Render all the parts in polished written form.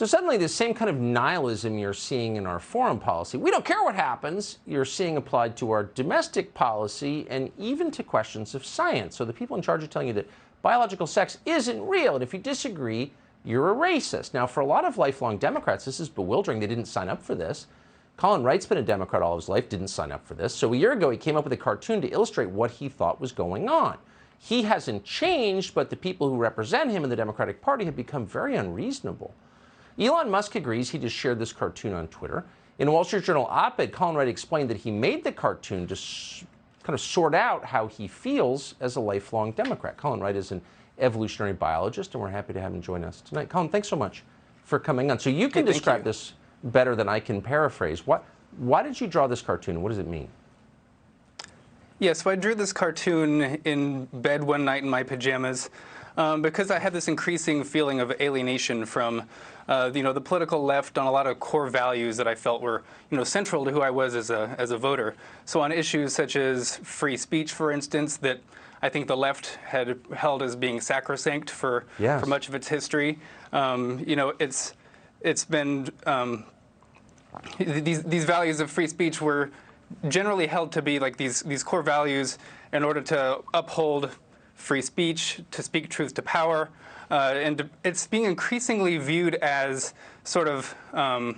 So suddenly the same kind of nihilism you're seeing in our foreign policy, we don't care what happens, you're seeing applied to our domestic policy and even to questions of science. So the people in charge are telling you that biological sex isn't real, and if you disagree, you're a racist. Now, for a lot of lifelong Democrats, this is bewildering. They didn't sign up for this. Colin Wright's been a Democrat all his life, didn't sign up for this. So a year ago, he came up with a cartoon to illustrate what he thought was going on. He hasn't changed, but the people who represent him in the Democratic Party have become very unreasonable. Elon Musk agrees. He just shared this cartoon on Twitter. In a Wall Street Journal op-ed, Colin Wright explained that he made the cartoon to kind of sort out how he feels as a lifelong Democrat. Colin Wright is an evolutionary biologist, and we're happy to have him join us tonight. Colin, thanks so much for coming on. So you can describe this better than I can paraphrase. Why did you draw this cartoon, and what does it mean? Yeah, so I drew this cartoon in bed one night in my pajamas because I had this increasing feeling of alienation from the political left on a lot of core values that I felt were central to who I was as a voter. So on issues such as free speech, for instance, that I think the left had held as being sacrosanct for much of its history. It's been these values of free speech were generally held to be like these core values in order to uphold free speech, to speak truth to power, and it's being increasingly viewed as sort of well,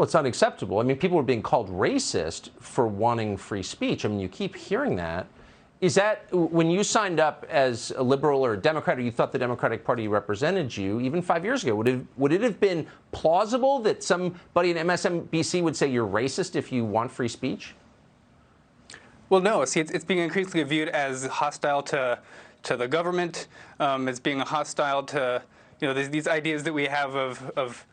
it's unacceptable. I mean, people are being called racist for wanting free speech. I mean, you keep hearing that. Is that when you signed up as a liberal or a Democrat, or you thought the Democratic Party represented you, even 5 years ago, would it have been plausible that somebody in MSNBC would say you're racist if you want free speech? Well, no. See, it's being increasingly viewed as hostile to the government. It's being hostile to these ideas that we have of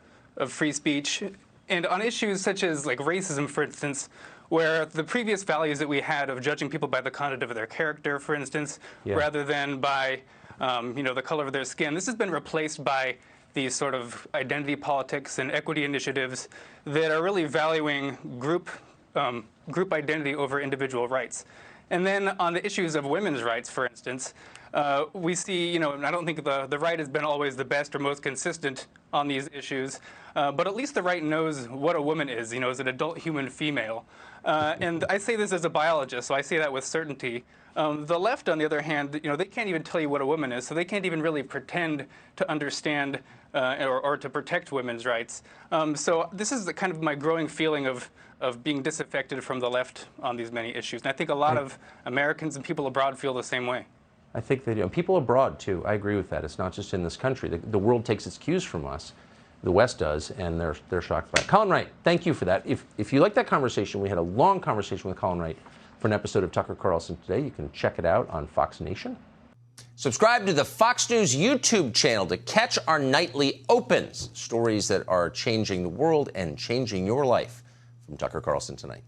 free speech, and on issues such as like racism, for instance, where the previous values that we had of judging people by the content of their character, for instance, rather than by the color of their skin, this has been replaced by these sort of identity politics and equity initiatives that are really valuing group identity over individual rights. And then on the issues of women's rights, for instance, we see, and I don't think the right has been always the best or most consistent on these issues, but at least the right knows what a woman is, as an adult human female. And I say this as a biologist, so I say that with certainty. The left, on the other hand, they can't even tell you what a woman is, so they can't even really pretend to understand or to protect women's rights. So this is the kind of my growing feeling of being disaffected from the left on these many issues. And I think a lot of Americans and people abroad feel the same way. I think they do. People abroad, too. I agree with that. It's not just in this country. The world takes its cues from us. The West does, and they're shocked by it. Colin Wright, thank you for that. If you like that conversation, we had a long conversation with Colin Wright for an episode of Tucker Carlson Today. You can check it out on Fox Nation. Subscribe to the Fox News YouTube channel to catch our nightly opens, stories that are changing the world and changing your life. From Tucker Carlson Tonight.